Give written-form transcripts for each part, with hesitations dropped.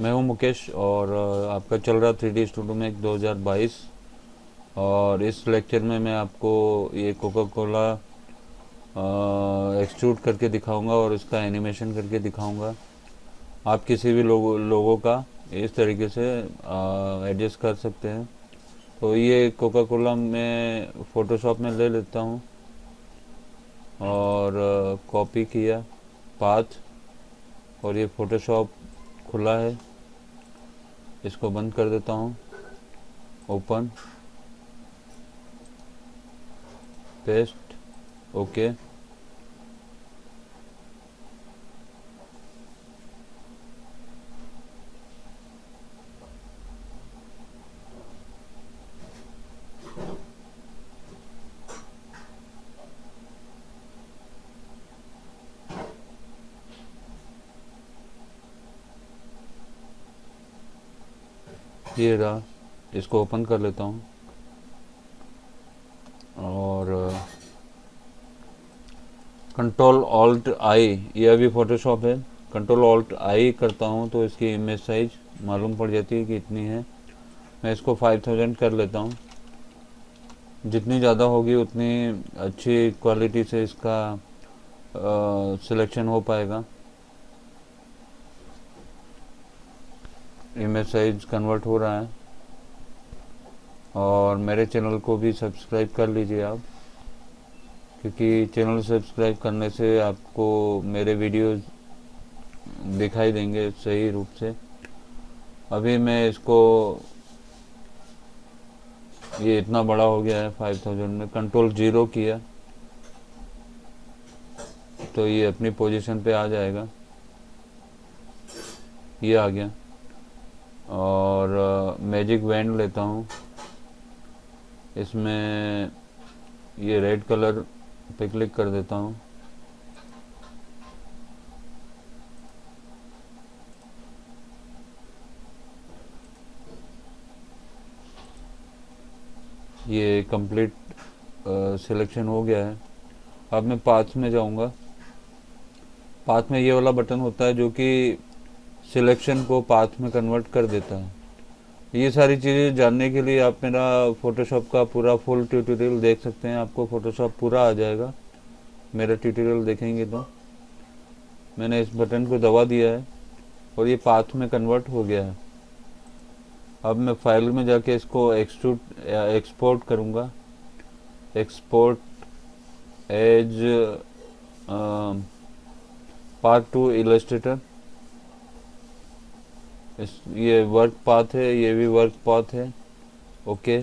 मैं हूं मुकेश और आपका चल रहा 3D स्टूडियो में 2022। और इस लेक्चर में मैं आपको ये कोका कोला एक्सट्रूड करके दिखाऊंगा और इसका एनिमेशन करके दिखाऊंगा। आप किसी भी लोगों का इस तरीके से एडजस्ट कर सकते हैं। तो ये कोका कोला मैं फ़ोटोशॉप में ले लेता हूँ और कॉपी किया पाथ, और ये फ़ोटोशॉप खुला है, इसको बंद कर देता हूँ। Open, paste, okay. ये रहा, इसको ओपन कर लेता हूँ और कंट्रोल ऑल्ट आई, ये अभी फ़ोटोशॉप है। कंट्रोल ऑल्ट आई करता हूँ तो इसकी इमेज साइज मालूम पड़ जाती है कि इतनी है। मैं इसको 5000 कर लेता हूँ। जितनी ज़्यादा होगी उतनी अच्छी क्वालिटी से इसका सिलेक्शन हो पाएगा। इमेज साइज कन्वर्ट हो रहा है और मेरे चैनल को भी सब्सक्राइब कर लीजिए आप, क्योंकि चैनल सब्सक्राइब करने से आपको मेरे वीडियोस दिखाई देंगे सही रूप से। अभी मैं इसको, ये इतना बड़ा हो गया है 5000 में, कंट्रोल 0 किया तो ये अपनी पोजीशन पे आ जाएगा। ये आ गया। और मैजिक बैंड लेता हूँ, इसमें ये रेड कलर पे क्लिक कर देता हूँ। ये कंप्लीट सिलेक्शन हो गया है। अब मैं पाथ में जाऊंगा। पाथ में ये वाला बटन होता है जो कि सिलेक्शन को पाथ में कन्वर्ट कर देता है। ये सारी चीज़ें जानने के लिए आप मेरा फ़ोटोशॉप का पूरा फुल ट्यूटोरियल देख सकते हैं। आपको फ़ोटोशॉप पूरा आ जाएगा मेरा ट्यूटोरियल देखेंगे तो। मैंने इस बटन को दबा दिया है और ये पाथ में कन्वर्ट हो गया है। अब मैं फाइल में जाके इसको एक्सपोर्ट करूँगा। Export as part 2 Illustrator. ये वर्क पाथ है, ये भी वर्क पाथ है, ओके।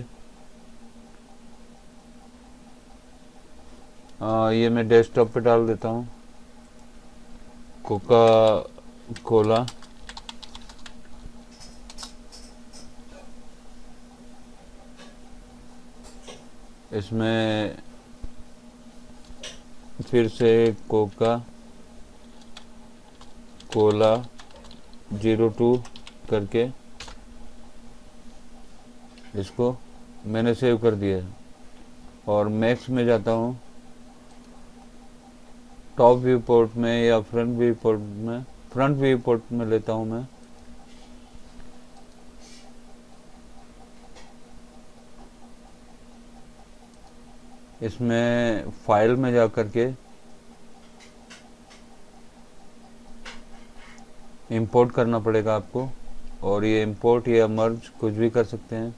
ये मैं डेस्कटॉप पे डाल देता हूँ, कोका कोला। इसमें फिर से कोका कोला 02 करके इसको मैंने सेव कर दिया है। और मैक्स में जाता हूँ, टॉप व्यू पोर्ट में या फ्रंट व्यू पोर्ट में, फ्रंट व्यू पोर्ट में लेता हूँ मैं। इसमें फाइल में जा कर के इंपोर्ट करना पड़ेगा आपको, और ये इंपोर्ट या मर्ज कुछ भी कर सकते हैं।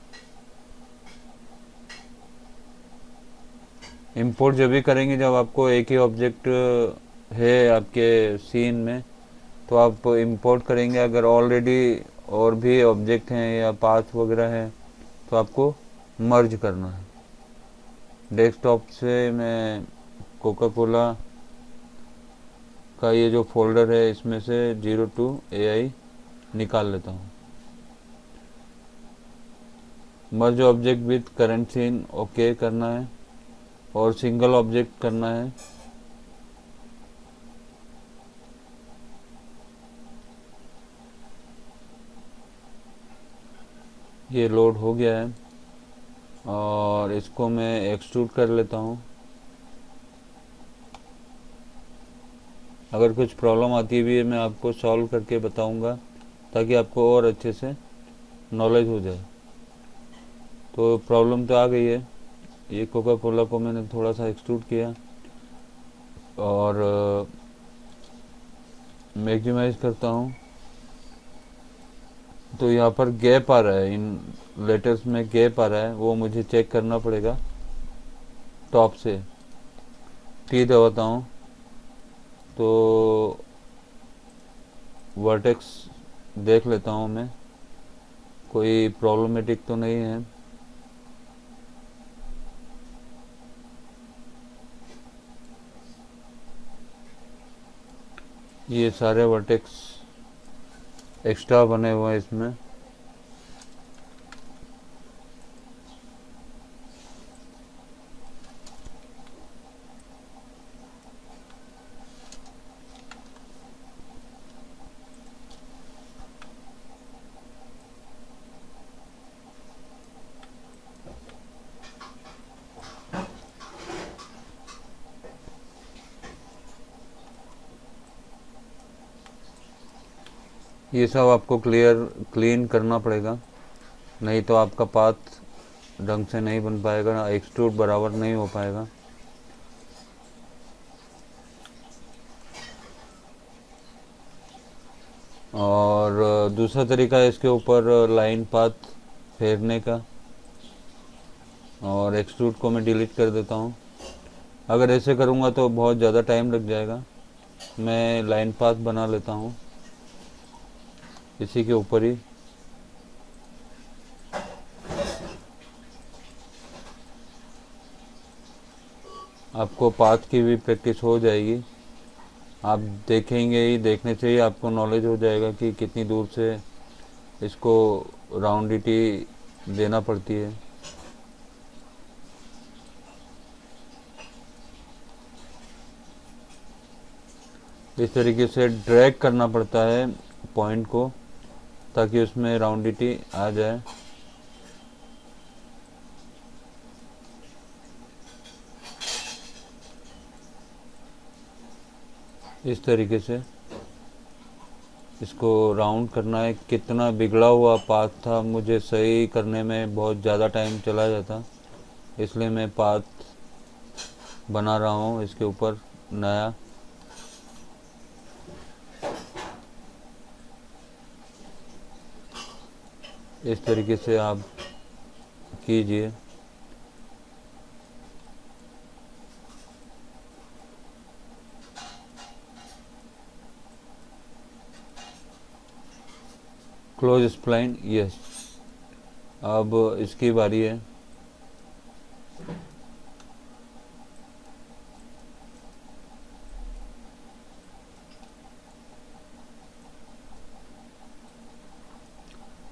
इंपोर्ट जब भी करेंगे जब आपको एक ही ऑब्जेक्ट है आपके सीन में, तो आप इंपोर्ट करेंगे। अगर ऑलरेडी और भी ऑब्जेक्ट हैं या पाथ वगैरह हैं तो आपको मर्ज करना है। डेस्कटॉप से मैं कोका कोला का ये जो फोल्डर है इसमें से 02 AI निकाल लेता हूँ। Merge object with current scene okay करना है और सिंगल ऑब्जेक्ट करना है। ये लोड हो गया है और इसको मैं एक्सट्रूड कर लेता हूँ। अगर कुछ प्रॉब्लम आती भी है मैं आपको सॉल्व करके बताऊंगा, ताकि आपको और अच्छे से नॉलेज हो जाए। तो प्रॉब्लम तो आ गई है। ये कोका कोला को मैंने थोड़ा सा एक्सट्रूड किया और मैक्सिमाइज करता हूँ। तो यहाँ पर गैप आ रहा है, इन लेटर्स में गैप आ रहा है, वो मुझे चेक करना पड़ेगा। टॉप से टी दबाता हूँ तो वर्टेक्स देख लेता हूँ मैं, कोई प्रॉब्लमेटिक तो नहीं है। ये सारे वर्टेक्स एक्स्ट्रा बने हुए हैं इसमें। ये सब आपको क्लीन करना पड़ेगा, नहीं तो आपका पाथ ढंग से नहीं बन पाएगा, एक्सट्रूड बराबर नहीं हो पाएगा। और दूसरा तरीका है इसके ऊपर लाइन पाथ फेरने का, और एक्सट्रूड को मैं डिलीट कर देता हूँ। अगर ऐसे करूँगा तो बहुत ज़्यादा टाइम लग जाएगा। मैं लाइन पाथ बना लेता हूँ इसी के ऊपर ही। आपको पाथ की भी प्रैक्टिस हो जाएगी, आप देखेंगे ही, देखने से ही आपको नॉलेज हो जाएगा कि कितनी दूर से इसको राउंडिटी देना पड़ती है। इस तरीके से ड्रैग करना पड़ता है पॉइंट को ताकि उसमें राउंडिटी आ जाए। इस तरीके से इसको राउंड करना है। कितना बिगड़ा हुआ पाथ था, मुझे सही करने में बहुत ज़्यादा टाइम चला जाता, इसलिए मैं पाथ बना रहा हूँ इसके ऊपर नया। इस तरीके से आप कीजिए। Close spline, yes. अब इसकी बारी है।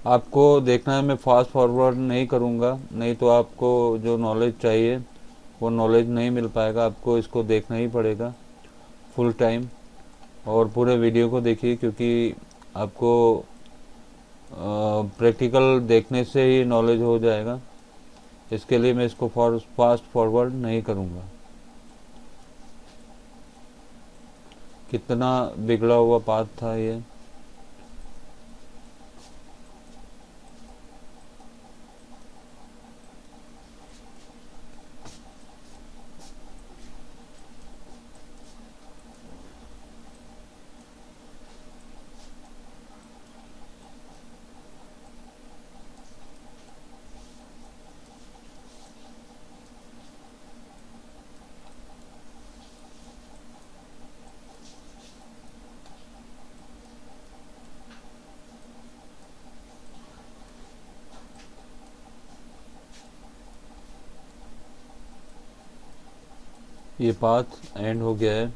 आपको देखना है, मैं फास्ट फॉरवर्ड नहीं करूँगा, नहीं तो आपको जो नॉलेज चाहिए वो नॉलेज नहीं मिल पाएगा। आपको इसको देखना ही पड़ेगा फुल टाइम, और पूरे वीडियो को देखिए, क्योंकि आपको प्रैक्टिकल देखने से ही नॉलेज हो जाएगा। इसके लिए मैं इसको फास्ट फॉरवर्ड नहीं करूँगा। कितना बिगड़ा हुआ पाथ था ये। ये पाथ एंड हो गया है,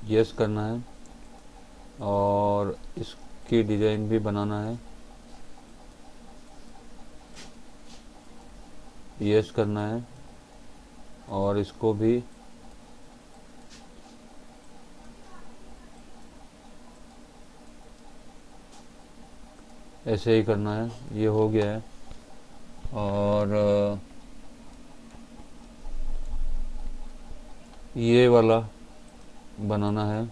यस करना है, और इसकी डिज़ाइन भी बनाना है, यस करना है, और इसको भी ऐसे ही करना है। ये हो गया है। और ये वाला बनाना है।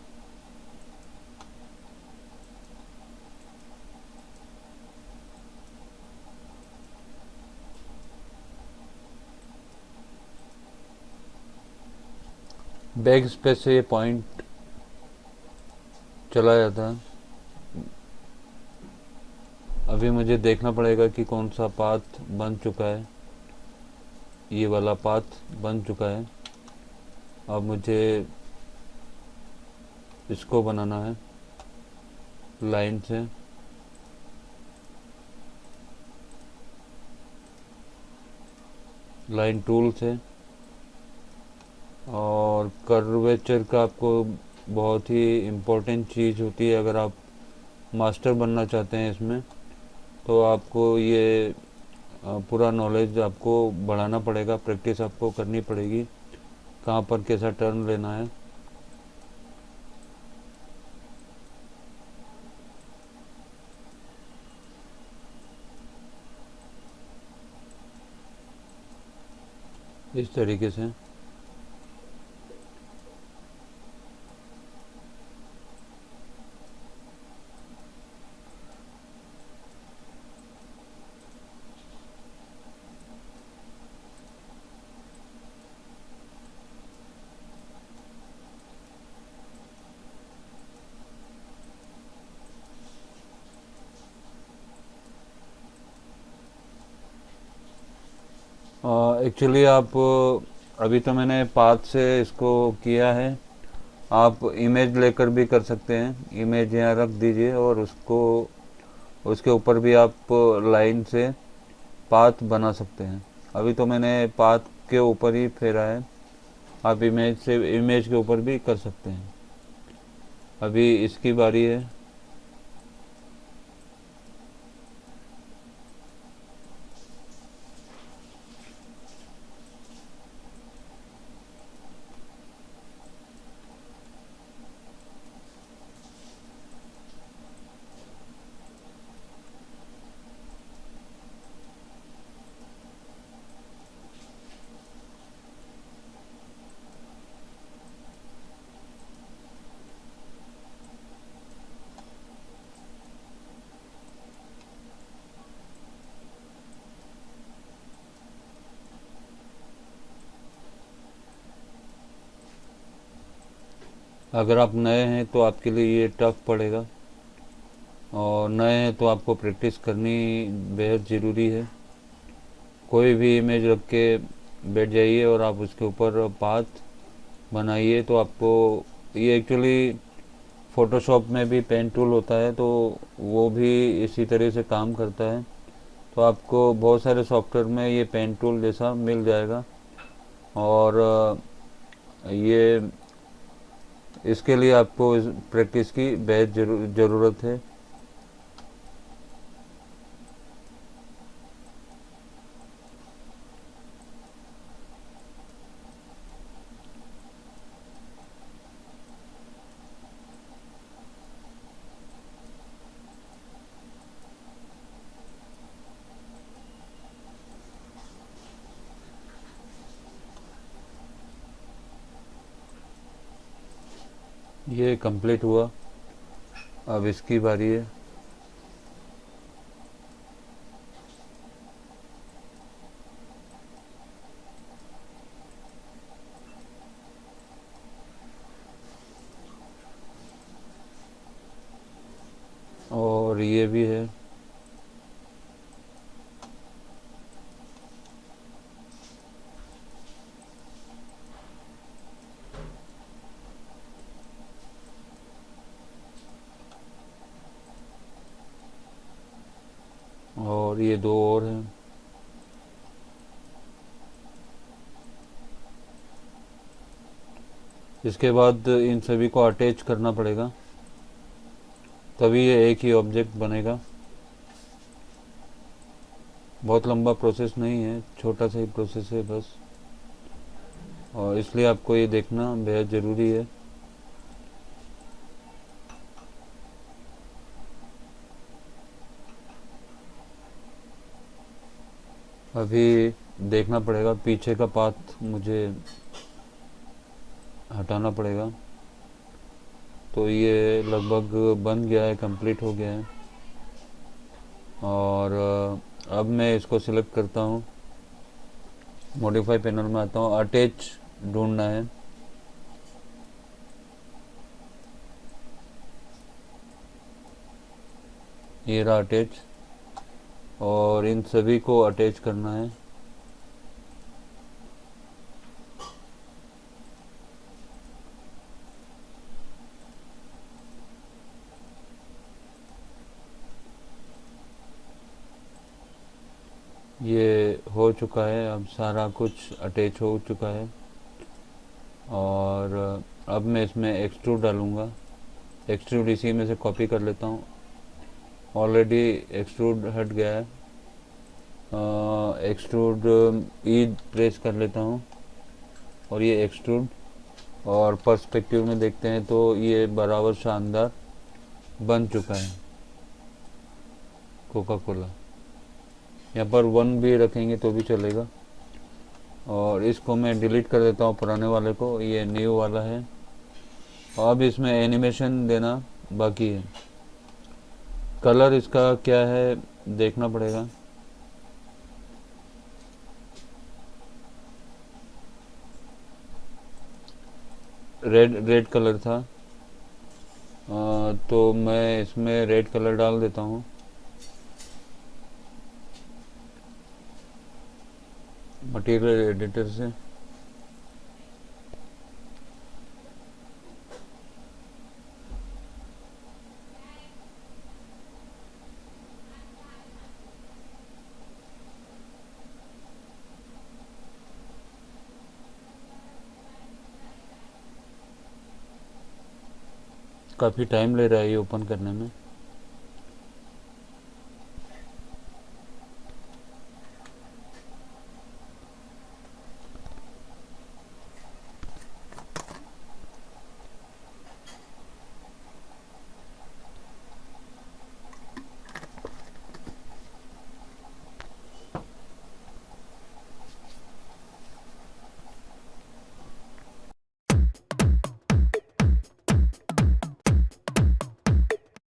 बैक स्पेस से ये पॉइंट चला जाता है। अभी मुझे देखना पड़ेगा कि कौन सा पाथ बन चुका है। ये वाला पाथ बन चुका है। अब मुझे इसको बनाना है लाइन से। लाइन टूल से। और कर्वेचर का आपको बहुत ही इम्पोर्टेंट चीज़ होती है, अगर आप मास्टर बनना चाहते हैं इसमें तो आपको ये पूरा नॉलेज आपको बढ़ाना पड़ेगा, प्रैक्टिस आपको करनी पड़ेगी, कहाँ पर कैसा टर्न लेना है। इस तरीके से। एक्चुअली आप अभी तो मैंने पाथ से इसको किया है, आप इमेज लेकर भी कर सकते हैं। इमेज यहाँ रख दीजिए और उसको उसके ऊपर भी आप लाइन से पाथ बना सकते हैं। अभी तो मैंने पाथ के ऊपर ही फेरा है, आप इमेज से इमेज के ऊपर भी कर सकते हैं। अभी इसकी बारी है। अगर आप नए हैं तो आपके लिए ये टफ पड़ेगा, और नए हैं तो आपको प्रैक्टिस करनी बेहद ज़रूरी है। कोई भी इमेज रख के बैठ जाइए और आप उसके ऊपर पाथ बनाइए तो आपको ये एक्चुअली फ़ोटोशॉप में भी पेन टूल होता है तो वो भी इसी तरह से काम करता है। तो आपको बहुत सारे सॉफ्टवेयर में ये पेन टूल जैसा मिल जाएगा, और ये इसके लिए आपको प्रैक्टिस की बेहद ज़रूरत है। ये कंप्लीट हुआ, अब इसकी बारी है। और ये भी है। और ये दो और हैं। इसके बाद इन सभी को अटैच करना पड़ेगा, तभी ये एक ही ऑब्जेक्ट बनेगा। बहुत लंबा प्रोसेस नहीं है, छोटा सा ही प्रोसेस है बस, और इसलिए आपको ये देखना बेहद ज़रूरी है। अभी देखना पड़ेगा, पीछे का पाथ मुझे हटाना पड़ेगा। तो ये लगभग बन गया है, कंप्लीट हो गया है। और अब मैं इसको सिलेक्ट करता हूँ, मॉडिफाई पैनल में आता हूँ, अटैच ढूंढना है। ये रहा अटैच, और इन सभी को अटैच करना है। ये हो चुका है, अब सारा कुछ अटैच हो चुका है। और अब मैं इसमें एक्सट्रूड डालूँगा। एक्सट्रूड इसी में से कॉपी कर लेता हूँ, ऑलरेडी एक्सट्रूड हट गया है। एक्सट्रूड ई प्रेस कर लेता हूँ और ये एक्सट्रूड, और पर्सपेक्टिव में देखते हैं तो ये बराबर शानदार बन चुका है कोका कोला। यहाँ पर 1 भी रखेंगे तो भी चलेगा। और इसको मैं डिलीट कर देता हूँ पुराने वाले को, ये न्यू वाला है। अब इसमें एनिमेशन देना बाकी है। कलर इसका क्या है देखना पड़ेगा। रेड कलर था, तो मैं इसमें रेड कलर डाल देता हूँ। मटेरियल एडिटर से काफ़ी टाइम ले रहा है ये ओपन करने में।